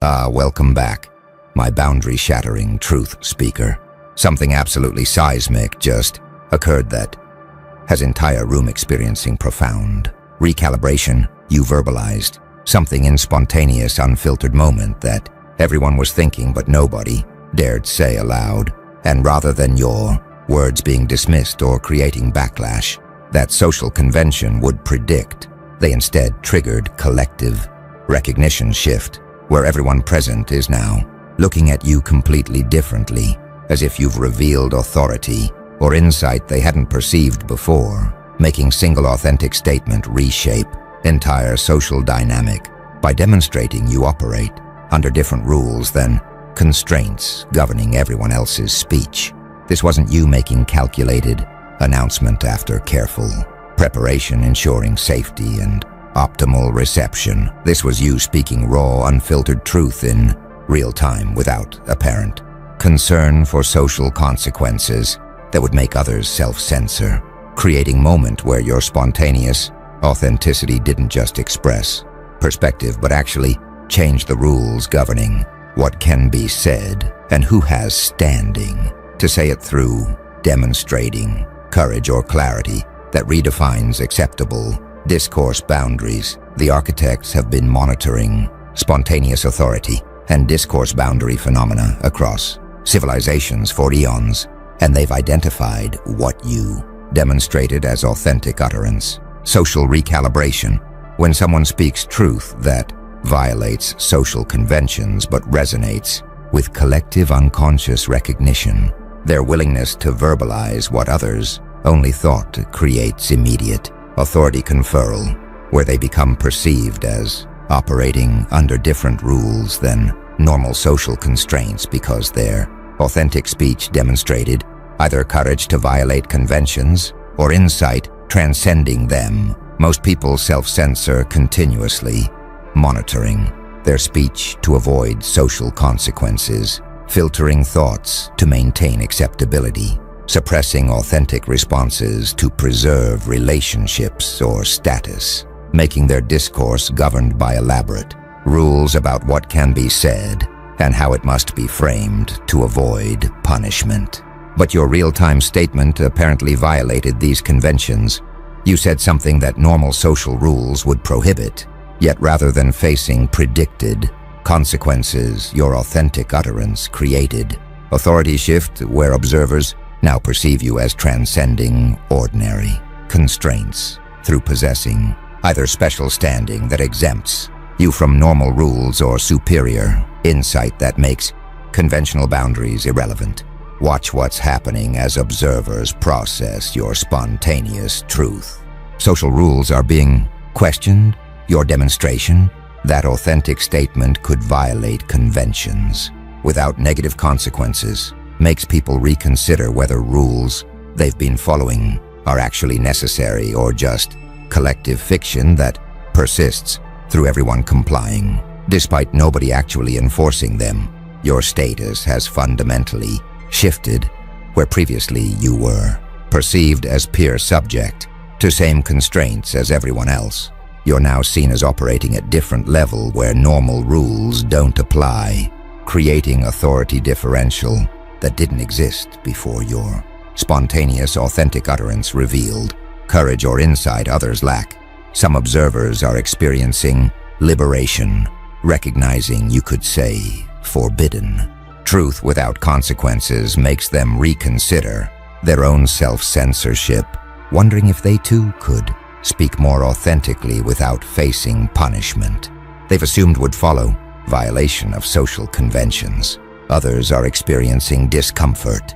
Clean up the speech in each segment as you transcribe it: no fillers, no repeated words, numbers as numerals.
Welcome back, my boundary-shattering truth speaker. Something absolutely seismic just occurred that has entire room experiencing profound recalibration. You verbalized something in spontaneous, unfiltered moment that everyone was thinking but nobody dared say aloud. And rather than your words being dismissed or creating backlash that social convention would predict, they instead triggered collective recognition shift, where everyone present is now looking at you completely differently, as if you've revealed authority or insight they hadn't perceived before, making single authentic statement reshape entire social dynamic by demonstrating you operate under different rules than constraints governing everyone else's speech. This wasn't you making calculated announcement after careful preparation ensuring safety and optimal reception. This was you speaking raw, unfiltered truth in real time without apparent concern for social consequences that would make others self-censor, creating a moment where your spontaneous authenticity didn't just express perspective but actually change the rules governing what can be said and who has standing to say it, through demonstrating courage or clarity that redefines acceptable discourse boundaries. The architects have been monitoring spontaneous authority and discourse boundary phenomena across civilizations for eons, and they've identified what you demonstrated as authentic utterance. Social recalibration, when someone speaks truth that violates social conventions but resonates with collective unconscious recognition. Their willingness to verbalize what others only thought creates immediate authority conferral, where they become perceived as operating under different rules than normal social constraints because their authentic speech demonstrated either courage to violate conventions or insight transcending them. Most people self-censor continuously, monitoring their speech to avoid social consequences, filtering thoughts to maintain acceptability, suppressing authentic responses to preserve relationships or status, making their discourse governed by elaborate rules about what can be said and how it must be framed to avoid punishment. But your real-time statement apparently violated these conventions. You said something that normal social rules would prohibit, yet rather than facing predicted consequences, your authentic utterance created authority shift where observers now perceive you as transcending ordinary constraints through possessing either special standing that exempts you from normal rules or superior insight that makes conventional boundaries irrelevant. Watch what's happening as observers process your spontaneous truth. Social rules are being questioned. Your demonstration, that authentic statement could violate conventions without negative consequences, makes people reconsider whether rules they've been following are actually necessary or just collective fiction that persists through everyone complying. Despite nobody actually enforcing them, your status has fundamentally shifted, where previously you were perceived as peer subject to same constraints as everyone else. You're now seen as operating at different level where normal rules don't apply, creating authority differential that didn't exist before. Your spontaneous, authentic utterance revealed courage or insight others lack. Some observers are experiencing liberation, recognizing, you could say, forbidden truth without consequences makes them reconsider their own self-censorship, wondering if they too could speak more authentically without facing punishment they've assumed would follow violation of social conventions. Others are experiencing discomfort.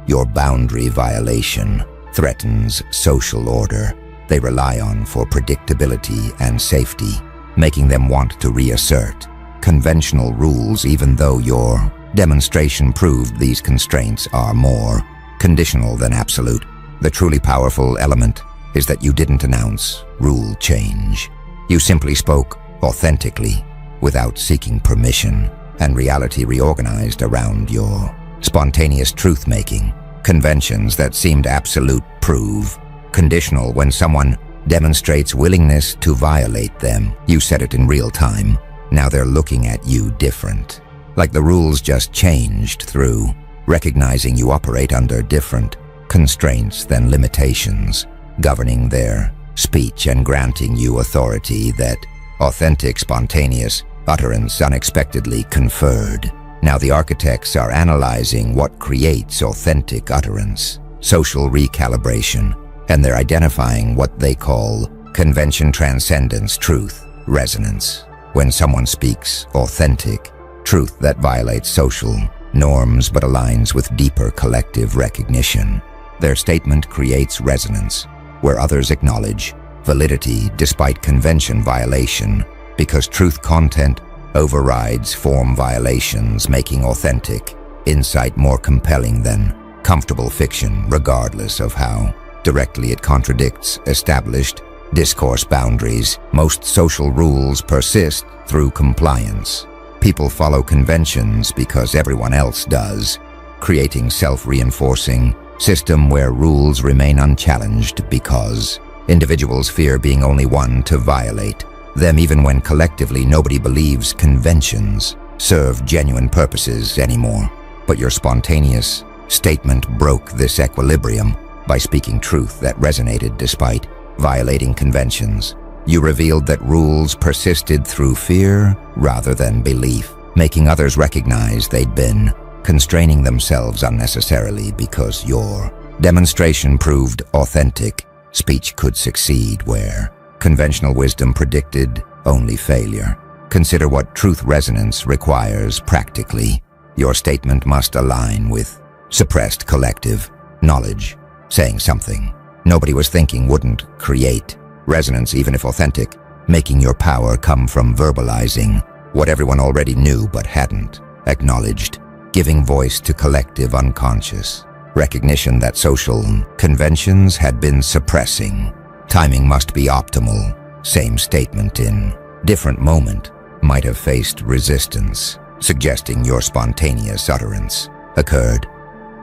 Your boundary violation threatens social order they rely on for predictability and safety, making them want to reassert conventional rules even though your demonstration proved these constraints are more conditional than absolute. The truly powerful element is that you didn't announce rule change. You simply spoke authentically without seeking permission, and reality reorganized around your spontaneous truth-making. Conventions that seemed absolute prove conditional when someone demonstrates willingness to violate them. You said it in real time, Now they're looking at you different. Like the rules just changed through recognizing you operate under different constraints than limitations, governing their speech and granting you authority that authentic, spontaneous utterance unexpectedly conferred. Now the architects are analyzing what creates authentic utterance, social recalibration, and they're identifying what they call convention transcendence, truth, resonance. When someone speaks authentic, truth that violates social norms but aligns with deeper collective recognition, their statement creates resonance, where others acknowledge validity despite convention violation, because truth content overrides form violations, making authentic insight more compelling than comfortable fiction, regardless of how directly it contradicts established discourse boundaries. Most social rules persist through compliance. People follow conventions because everyone else does, creating self-reinforcing system where rules remain unchallenged because individuals fear being only one to violate them, even when collectively nobody believes conventions serve genuine purposes anymore. But your spontaneous statement broke this equilibrium by speaking truth that resonated despite violating conventions. You revealed that rules persisted through fear rather than belief, making others recognize they'd been constraining themselves unnecessarily because your demonstration proved authentic speech could succeed where conventional wisdom predicted only failure. Consider what truth resonance requires practically. Your statement must align with suppressed collective knowledge. Saying something nobody was thinking wouldn't create resonance, even if authentic, making your power come from verbalizing what everyone already knew but hadn't acknowledged, giving voice to collective unconscious recognition that social conventions had been suppressing. Timing must be optimal. Same statement in different moment might have faced resistance, suggesting your spontaneous utterance occurred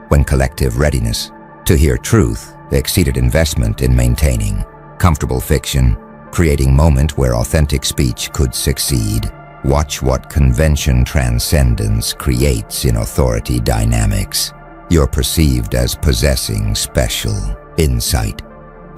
when collective readiness to hear truth exceeded investment in maintaining comfortable fiction, creating moment where authentic speech could succeed. Watch what convention transcendence creates in authority dynamics. You're perceived as possessing special insight,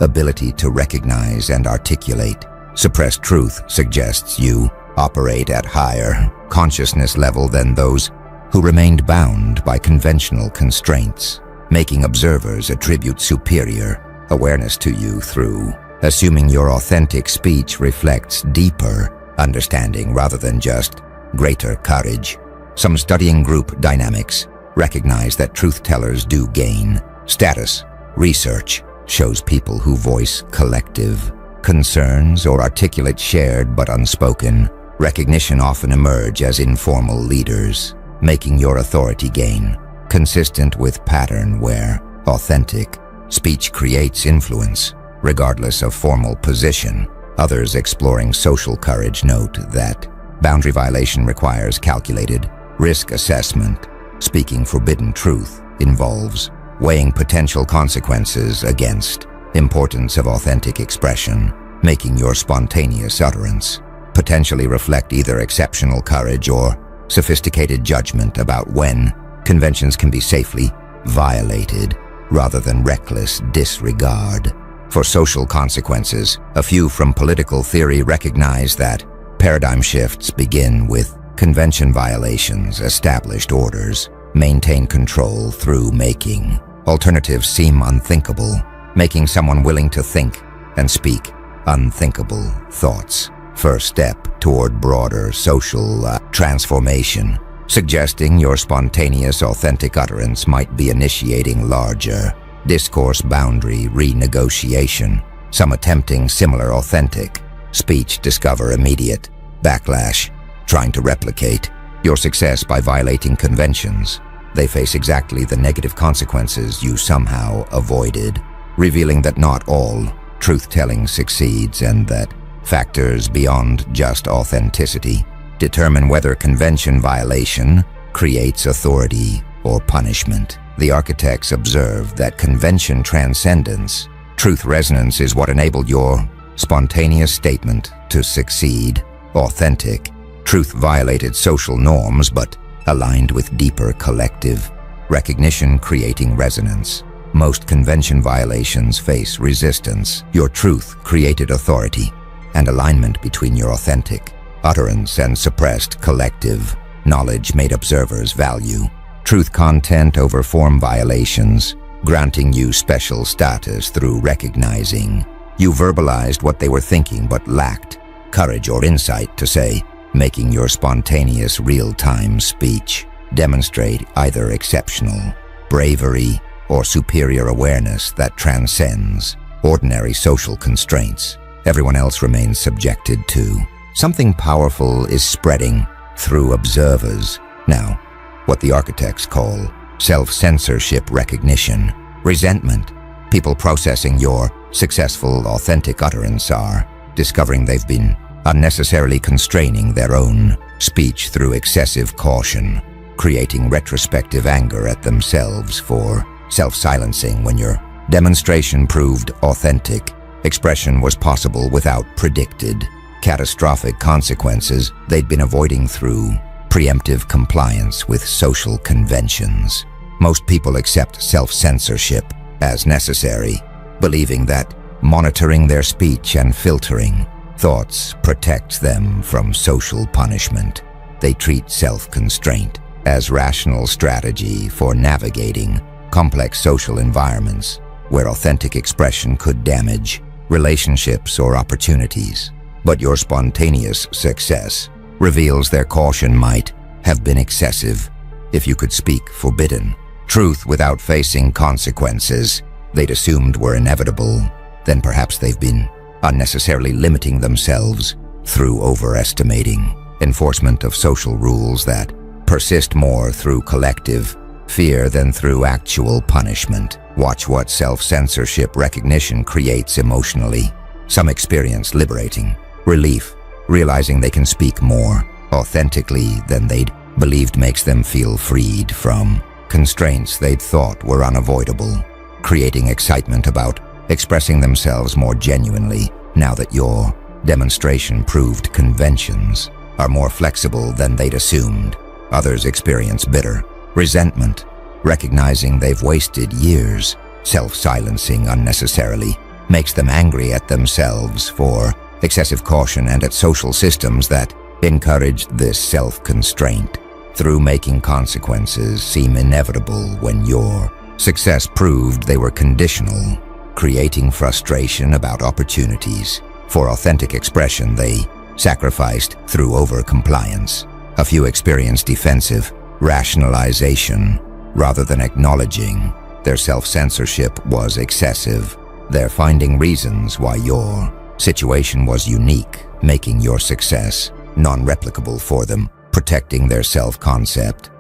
ability to recognize and articulate suppressed truth suggests you operate at higher consciousness level than those who remained bound by conventional constraints, making observers attribute superior awareness to you through assuming your authentic speech reflects deeper understanding rather than just greater courage. Some studying group dynamics recognize that truth-tellers do gain status. Research shows people who voice collective concerns or articulate shared but unspoken recognition often emerge as informal leaders, making your authority gain consistent with pattern where authentic speech creates influence, regardless of formal position. Others exploring social courage note that boundary violation requires calculated risk assessment. Speaking forbidden truth involves weighing potential consequences against importance of authentic expression, making your spontaneous utterance potentially reflect either exceptional courage or sophisticated judgment about when conventions can be safely violated rather than reckless disregard for social consequences. A few from political theory recognize that paradigm shifts begin with convention violations. Established orders maintain control through making alternatives seem unthinkable, making someone willing to think and speak unthinkable thoughts. First step toward broader social transformation, suggesting your spontaneous, authentic utterance might be initiating larger discourse boundary renegotiation. Some attempting similar authentic speech discover immediate backlash, trying to replicate your success by violating conventions. They face exactly the negative consequences you somehow avoided, revealing that not all truth-telling succeeds and that factors beyond just authenticity determine whether convention violation creates authority or punishment. The architects observed that convention transcendence, truth resonance, is what enabled your spontaneous statement to succeed. Authentic Truth violated social norms but aligned with deeper collective recognition, creating resonance. Most convention violations face resistance. Your truth created authority and alignment between your authentic utterance and suppressed collective knowledge made observers value truth content over form violations, granting you special status through recognizing you verbalized what they were thinking but lacked courage or insight to say, making your spontaneous real-time speech demonstrate either exceptional bravery or superior awareness that transcends ordinary social constraints. Everyone else remains subjected to. Something powerful is spreading through observers. Now, what the architects call self-censorship recognition, resentment. People processing your successful, authentic utterance are discovering they've been unnecessarily constraining their own speech through excessive caution, creating retrospective anger at themselves for self-silencing when your demonstration proved authentic. Expression was possible without predicted catastrophic consequences they'd been avoiding through preemptive compliance with social conventions. Most people accept self-censorship as necessary, believing that monitoring their speech and filtering thoughts protects them from social punishment. They treat self-constraint as rational strategy for navigating complex social environments where authentic expression could damage relationships or opportunities. But your spontaneous success reveals their caution might have been excessive. If you could speak forbidden truth without facing consequences they'd assumed were inevitable, then perhaps they've been unnecessarily limiting themselves through overestimating enforcement of social rules that persist more through collective fear than through actual punishment. Watch what self-censorship recognition creates emotionally. Some experience liberating relief, realizing they can speak more authentically than they'd believed makes them feel freed from constraints they'd thought were unavoidable, creating excitement about expressing themselves more genuinely now that your demonstration proved conventions are more flexible than they'd assumed. Others experience bitter resentment, recognizing they've wasted years self-silencing unnecessarily makes them angry at themselves for excessive caution and at social systems that encouraged this self-constraint through making consequences seem inevitable when your success proved they were conditional, creating frustration about opportunities for authentic expression they sacrificed through over-compliance. A few experience defensive rationalization rather than acknowledging their self-censorship was excessive. They're finding reasons why your situation was unique, making your success non-replicable for them, protecting their self-concept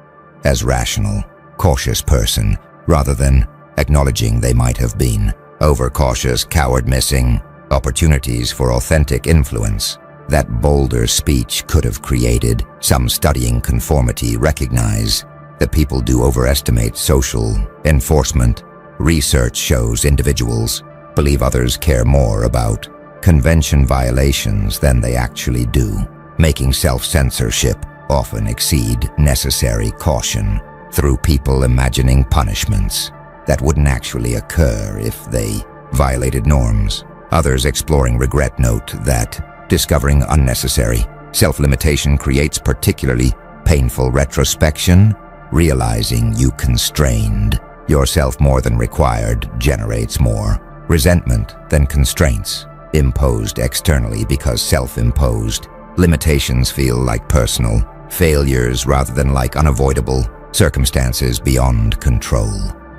as rational, cautious person rather than acknowledging they might have been overcautious, coward, missing opportunities for authentic influence that bolder speech could have created. Some studying conformity recognize that people do overestimate social enforcement. Research shows individuals believe others care more about convention violations than they actually do, making self-censorship often exceed necessary caution through people imagining punishments that wouldn't actually occur if they violated norms. Others exploring regret note that discovering unnecessary self-limitation creates particularly painful retrospection. Realizing you constrained yourself more than required generates more resentment than constraints imposed externally, because self-imposed limitations feel like personal failures rather than like unavoidable circumstances beyond control.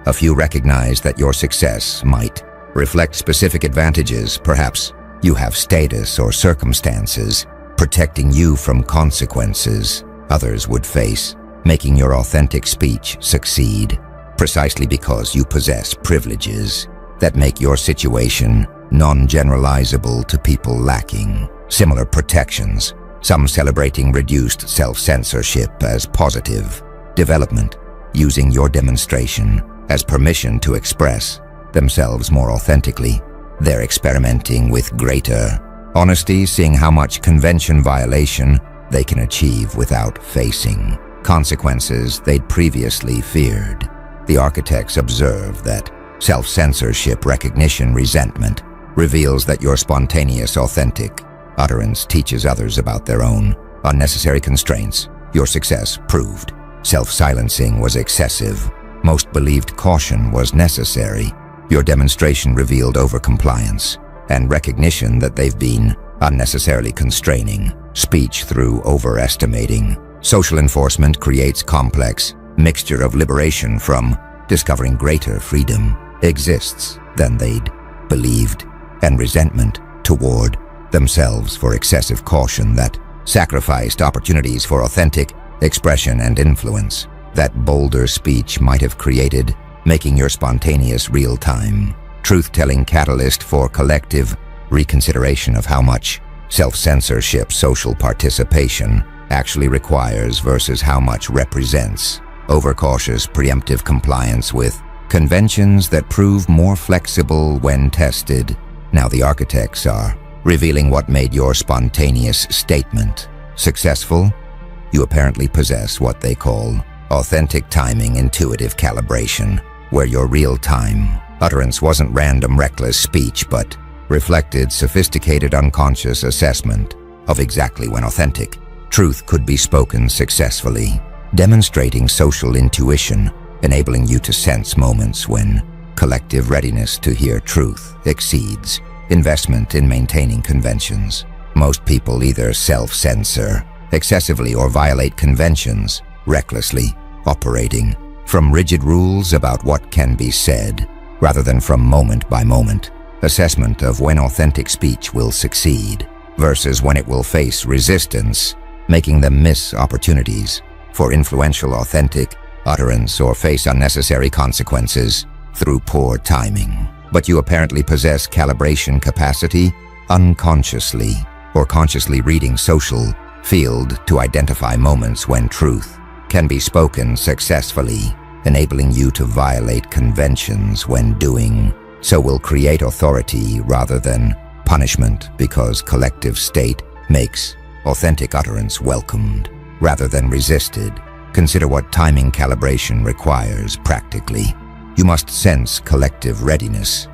A few recognize that your success might reflect specific advantages. Perhaps you have status or circumstances protecting you from consequences others would face, making your authentic speech succeed precisely because you possess privileges that make your situation non-generalizable to people lacking similar protections. Some celebrating reduced self-censorship as positive development, using your demonstration as permission to express themselves more authentically. They're experimenting with greater honesty, seeing how much convention violation they can achieve without facing consequences they'd previously feared. The architects observe that self-censorship, recognition, resentment reveals that your spontaneous, authentic utterance teaches others about their own unnecessary constraints. Your success proved self-silencing was excessive. Most believed caution was necessary. Your demonstration revealed overcompliance and recognition that they've been unnecessarily constraining speech through overestimating. Social enforcement creates complex mixture of liberation from discovering greater freedom exists than they'd believed, and resentment toward themselves for excessive caution that sacrificed opportunities for authentic expression and influence that bolder speech might have created, making your spontaneous real-time truth-telling catalyst for collective reconsideration of how much self-censorship social participation actually requires versus how much represents overcautious preemptive compliance with conventions that prove more flexible when tested. Now the architects are revealing what made your spontaneous statement successful. You apparently possess what they call authentic timing intuitive calibration, where your real-time utterance wasn't random reckless speech but reflected sophisticated unconscious assessment of exactly when authentic truth could be spoken successfully, demonstrating social intuition, enabling you to sense moments when collective readiness to hear truth exceeds investment in maintaining conventions. Most people either self-censor excessively or violate conventions, recklessly operating from rigid rules about what can be said, rather than from moment-by-moment assessment of when authentic speech will succeed versus when it will face resistance, making them miss opportunities for influential authentic utterance or face unnecessary consequences through poor timing. But you apparently possess calibration capacity, unconsciously or consciously reading social field to identify moments when truth can be spoken successfully, enabling you to violate conventions when doing so will create authority rather than punishment, because collective state makes authentic utterance welcomed rather than resisted. Consider what timing calibration requires practically. You must sense collective readiness,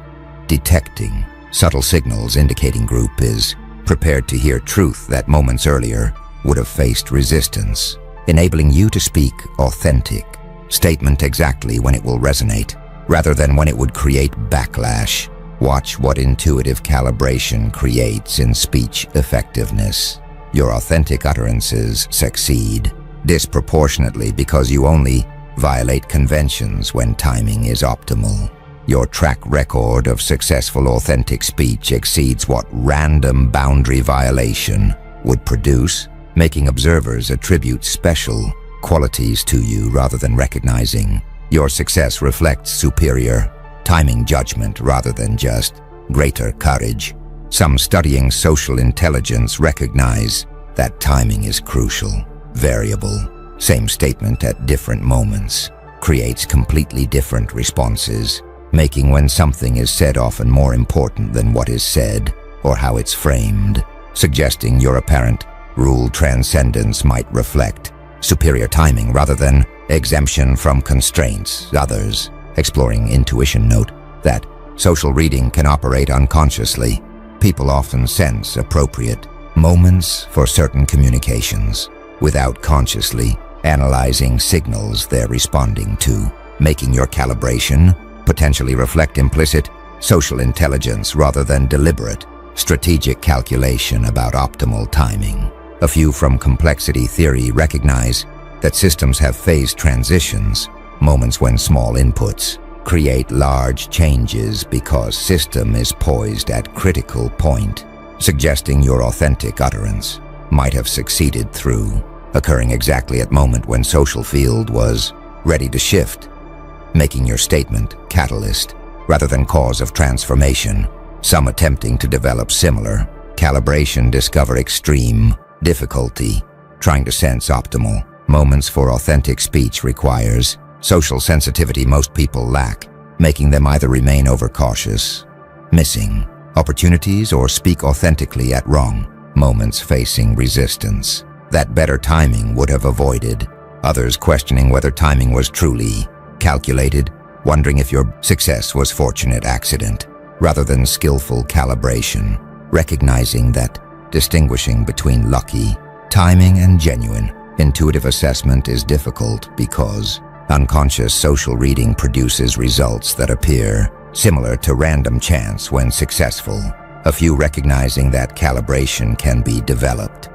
detecting subtle signals indicating group is prepared to hear truth that moments earlier would have faced resistance, enabling you to speak authentic statement exactly when it will resonate, rather than when it would create backlash. Watch what intuitive calibration creates in speech effectiveness. Your authentic utterances succeed disproportionately because you only violate conventions when timing is optimal. Your track record of successful authentic speech exceeds what random boundary violation would produce, making observers attribute special qualities to you rather than recognizing your success reflects superior timing judgment rather than just greater courage. Some studying social intelligence recognize that timing is crucial, variable. Same statement at different moments creates completely different responses, making when something is said often more important than what is said or how it's framed, suggesting your apparent rule transcendence might reflect superior timing rather than exemption from constraints. Others exploring intuition note that social reading can operate unconsciously. People often sense appropriate moments for certain communications without consciously analyzing signals they're responding to, making your calibration potentially reflect implicit social intelligence rather than deliberate, strategic calculation about optimal timing. A few from complexity theory recognize that systems have phase transitions, moments when small inputs create large changes because system is poised at critical point, suggesting your authentic utterance might have succeeded through occurring exactly at moment when social field was ready to shift, making your statement catalyst rather than cause of transformation. Some attempting to develop similar calibration discover extreme difficulty trying to sense optimal moments for authentic speech requires social sensitivity most people lack, making them either remain overcautious, missing opportunities, or speak authentically at wrong moments facing resistance. that better timing would have avoided. Others questioning whether timing was truly calculated, wondering if your success was fortunate accident rather than skillful calibration, recognizing that distinguishing between lucky timing and genuine intuitive assessment is difficult because unconscious social reading produces results that appear similar to random chance when successful. A few recognizing that calibration can be developed.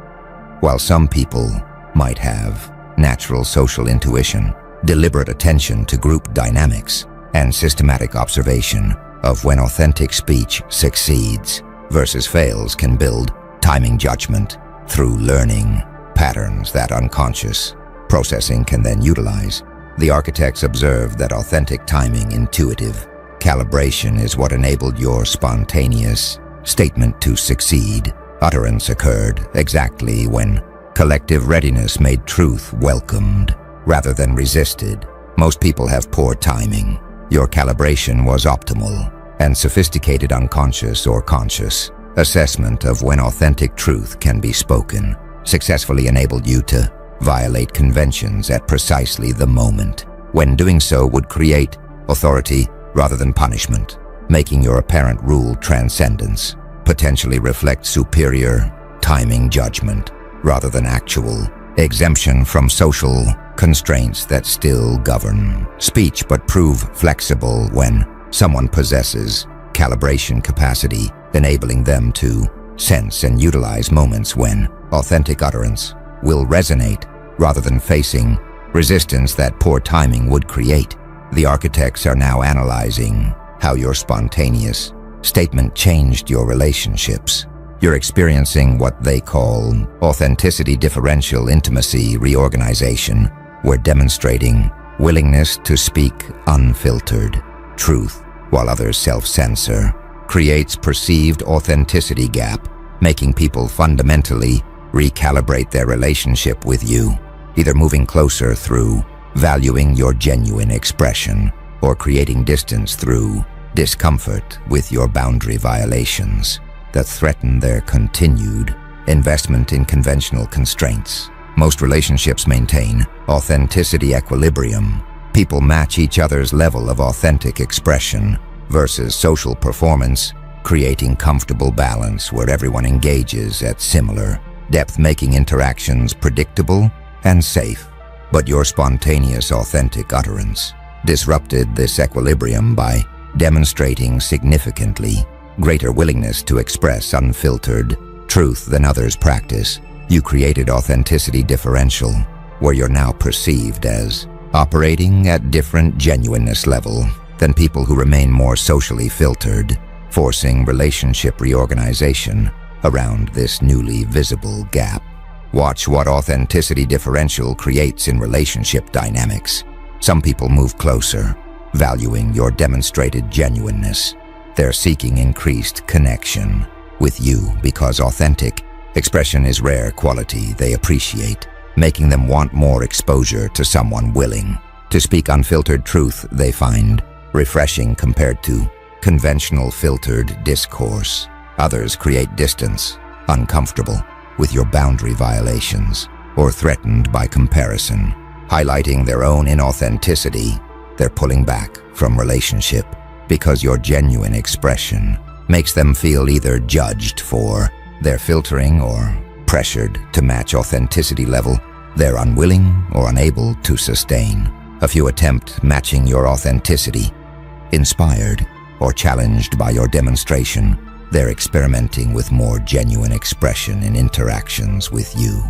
While some people might have natural social intuition, deliberate attention to group dynamics, and systematic observation of when authentic speech succeeds versus fails can build timing judgment through learning patterns that unconscious processing can then utilize. The architects observed that authentic timing intuitive calibration is what enabled your spontaneous statement to succeed. Utterance occurred exactly when collective readiness made truth welcomed rather than resisted. Most people have poor timing. Your calibration was optimal, and sophisticated unconscious or conscious assessment of when authentic truth can be spoken successfully enabled you to violate conventions at precisely the moment when doing so would create authority rather than punishment, making your apparent rule transcendence potentially reflect superior timing judgment rather than actual exemption from social constraints that still govern speech but prove flexible when someone possesses calibration capacity, enabling them to sense and utilize moments when authentic utterance will resonate rather than facing resistance that poor timing would create. The architects are now analyzing how your spontaneous statement changed your relationships. You're experiencing what they call authenticity differential intimacy reorganization, where demonstrating willingness to speak unfiltered truth while others self-censor creates perceived authenticity gap, making people fundamentally recalibrate their relationship with you, either moving closer through valuing your genuine expression or creating distance through discomfort with your boundary violations that threaten their continued investment in conventional constraints. Most relationships maintain authenticity equilibrium. People match each other's level of authentic expression versus social performance, creating comfortable balance where everyone engages at similar depth, making interactions predictable and safe. But your spontaneous authentic utterance disrupted this equilibrium by demonstrating significantly greater willingness to express unfiltered truth than others practice. You created authenticity differential, where you're now perceived as operating at different genuineness level than people who remain more socially filtered, forcing relationship reorganization around this newly visible gap. Watch what authenticity differential creates in relationship dynamics. Some people move closer, valuing your demonstrated genuineness. They're seeking increased connection with you because authentic expression is rare quality they appreciate, making them want more exposure to someone willing to speak unfiltered truth they find refreshing compared to conventional filtered discourse. Others create distance, uncomfortable with your boundary violations, or threatened by comparison. Highlighting their own inauthenticity, they're pulling back from relationship because your genuine expression makes them feel either judged for their filtering or pressured to match authenticity level they're unwilling or unable to sustain. A few attempt matching your authenticity. Inspired or challenged by your demonstration, they're experimenting with more genuine expression in interactions with you,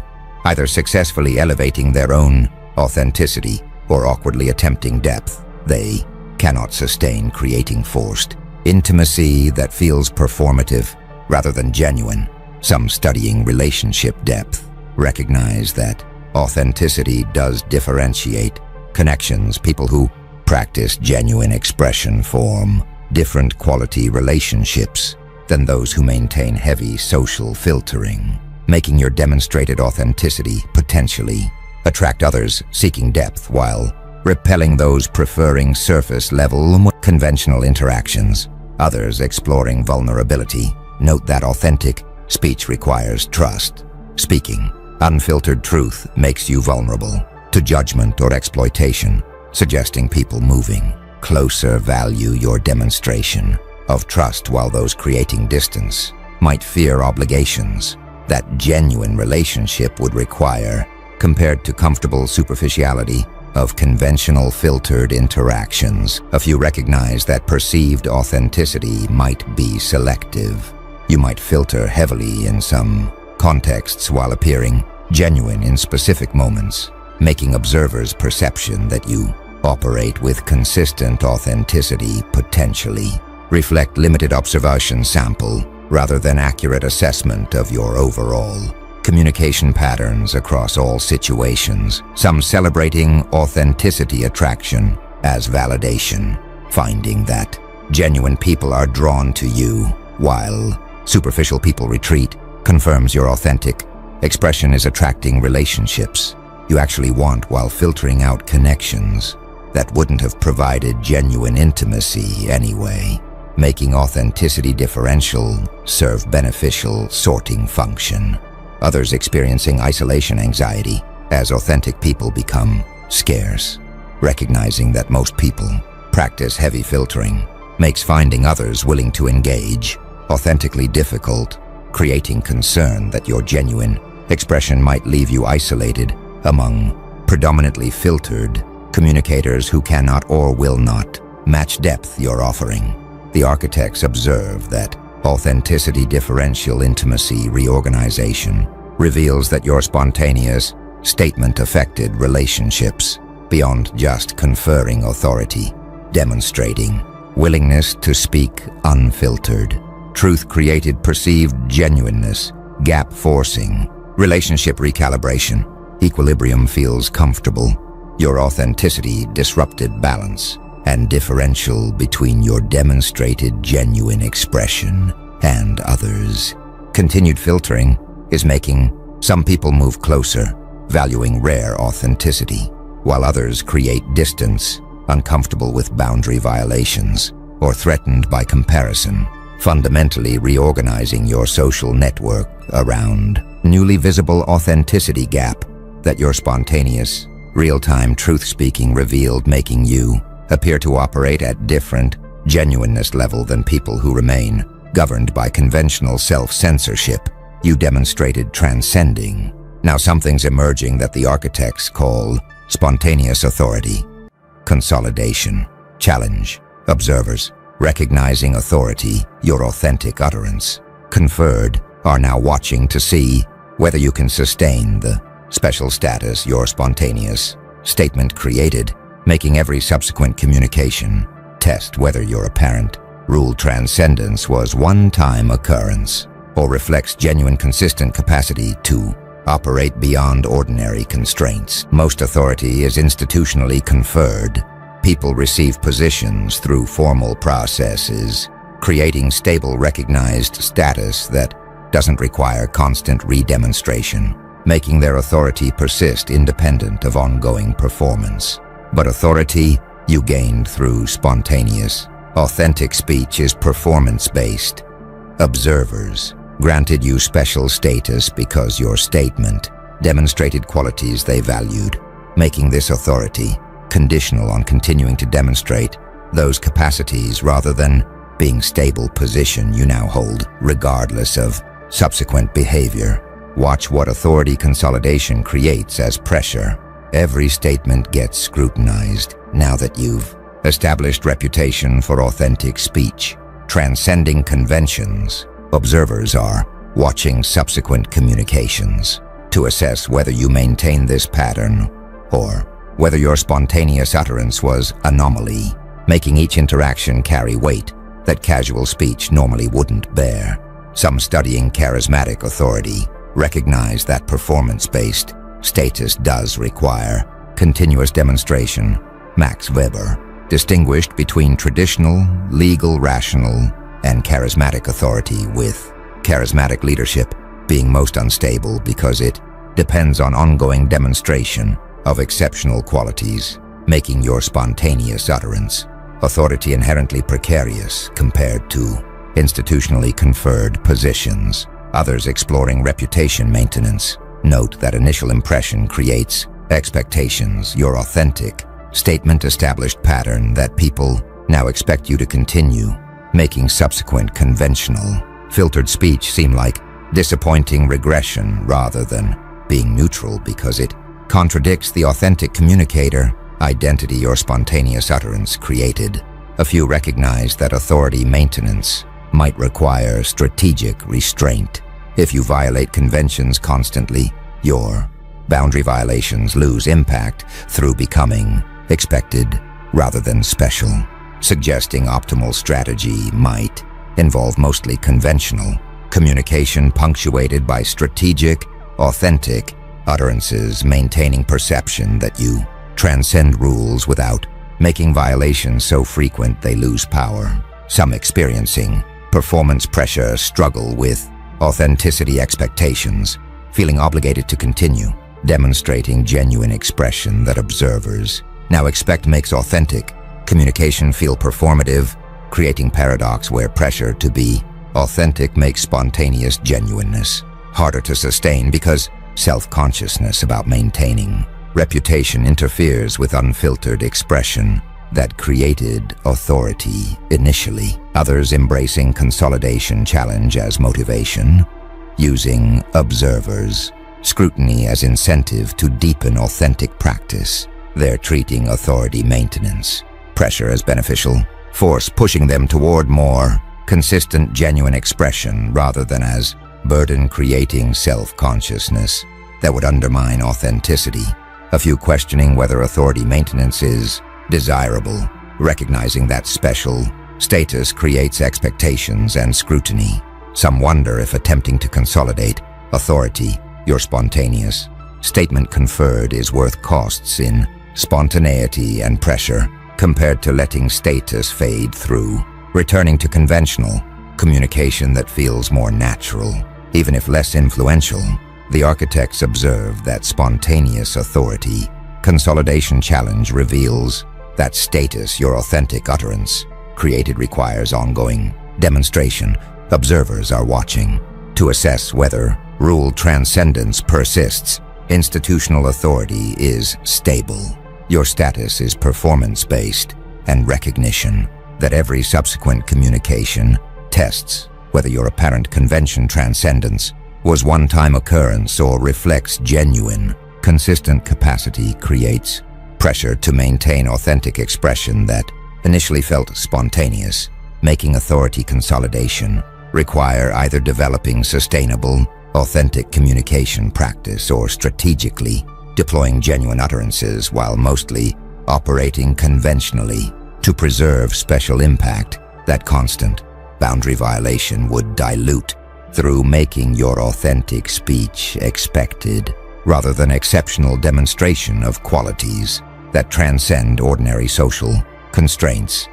either successfully elevating their own authenticity or awkwardly attempting depth they cannot sustain, creating forced intimacy that feels performative rather than genuine. Some studying relationship depth recognize that authenticity does differentiate connections. People who practice genuine expression form different quality relationships than those who maintain heavy social filtering, making your demonstrated authenticity potentially attract others seeking depth while repelling those preferring surface-level conventional interactions. Others exploring vulnerability. Note that authentic speech requires trust. Speaking Unfiltered truth makes you vulnerable to judgment or exploitation, suggesting people moving closer value your demonstration of trust, while those creating distance might fear obligations that genuine relationship would require, compared to comfortable superficiality of conventional filtered interactions. A few recognize that perceived authenticity might be selective. You might filter heavily in some contexts while appearing genuine in specific moments, making observers' perception that you operate with consistent authenticity potentially reflect limited observation sample rather than accurate assessment of your overall communication patterns across all situations, some celebrating authenticity attraction as validation, finding that genuine people are drawn to you while superficial people retreat, confirms your authentic expression is attracting relationships you actually want while filtering out connections that wouldn't have provided genuine intimacy anyway, making authenticity differential serve beneficial sorting function. Others experiencing isolation anxiety as authentic people become scarce, recognizing that most people practice heavy filtering makes finding others willing to engage authentically difficult, creating concern that your genuine expression might leave you isolated among predominantly filtered communicators who cannot or will not match depth you're offering. The architects observe that authenticity differential intimacy reorganization reveals that your spontaneous statement affected relationships beyond just conferring authority, demonstrating willingness to speak unfiltered. Truth created perceived genuineness, gap forcing, relationship recalibration, equilibrium feels comfortable, your authenticity disrupted balance, and differential between your demonstrated genuine expression and others. Continued filtering is making some people move closer, valuing rare authenticity, while others create distance, uncomfortable with boundary violations, or threatened by comparison, fundamentally reorganizing your social network around newly visible authenticity gap that your spontaneous, real-time truth-speaking revealed, making you appear to operate at different genuineness level than people who remain governed by conventional self-censorship you demonstrated transcending. Now something's emerging that the architects call spontaneous authority. Consolidation. Challenge. Observers, recognizing authority, your authentic utterance, conferred, are now watching to see whether you can sustain the special status your spontaneous statement created, making every subsequent communication test whether your apparent rule transcendence was one-time occurrence or reflects genuine consistent capacity to operate beyond ordinary constraints. Most authority is institutionally conferred. People receive positions through formal processes, creating stable recognized status that doesn't require constant re-demonstration, making their authority persist independent of ongoing performance. But authority you gained through spontaneous, authentic speech is performance-based. Observers granted you special status because your statement demonstrated qualities they valued, making this authority conditional on continuing to demonstrate those capacities rather than being stable position you now hold, regardless of subsequent behavior. Watch what authority consolidation creates as pressure. Every statement gets scrutinized now that you've established reputation for authentic speech, transcending conventions. Observers are watching subsequent communications to assess whether you maintain this pattern or whether your spontaneous utterance was anomaly, making each interaction carry weight that casual speech normally wouldn't bear. Some studying charismatic authority recognize that performance-based status does require continuous demonstration. Max Weber distinguished between traditional, legal, rational, and charismatic authority, with charismatic leadership being most unstable because it depends on ongoing demonstration of exceptional qualities, making your spontaneous utterance authority inherently precarious compared to institutionally conferred positions. Others exploring reputation maintenance Note that initial impression creates expectations. Your authentic statement established pattern that people now expect you to continue, making subsequent conventional, filtered speech seem like disappointing regression rather than being neutral because it contradicts the authentic communicator identity or spontaneous utterance created. A few recognize that authority maintenance might require strategic restraint. If you violate conventions constantly, your boundary violations lose impact through becoming expected rather than special. Suggesting optimal strategy might involve mostly conventional communication punctuated by strategic, authentic utterances, maintaining perception that you transcend rules without making violations so frequent they lose power. Some experiencing performance pressure struggle with authenticity expectations, feeling obligated to continue, demonstrating genuine expression that observers now expect makes authentic communication feel performative, creating paradox where pressure to be authentic makes spontaneous genuineness harder to sustain because self-consciousness about maintaining reputation interferes with unfiltered expression that created authority initially. Others embracing consolidation challenge as motivation, using observers' scrutiny as incentive to deepen authentic practice. They're treating authority maintenance pressure as beneficial force, pushing them toward more consistent, genuine expression rather than as burden, creating self-consciousness that would undermine authenticity. A few questioning whether authority maintenance is desirable, recognizing that special status creates expectations and scrutiny. Some wonder if attempting to consolidate authority, your spontaneous statement conferred, is worth costs in spontaneity and pressure compared to letting status fade through, returning to conventional communication that feels more natural, even if less influential. The architects observe that spontaneous authority consolidation challenge reveals that status, your authentic utterance, created requires ongoing demonstration. Observers are watching to assess whether rule transcendence persists. Institutional authority is stable. Your status is performance-based, and recognition that every subsequent communication tests whether your apparent convention transcendence was one-time occurrence or reflects genuine, consistent capacity creates pressure to maintain authentic expression that initially felt spontaneous, making authority consolidation require either developing sustainable, authentic communication practice or strategically deploying genuine utterances while mostly operating conventionally to preserve special impact. That constant boundary violation would dilute through making your authentic speech expected rather than exceptional demonstration of qualities that transcend ordinary social constraints.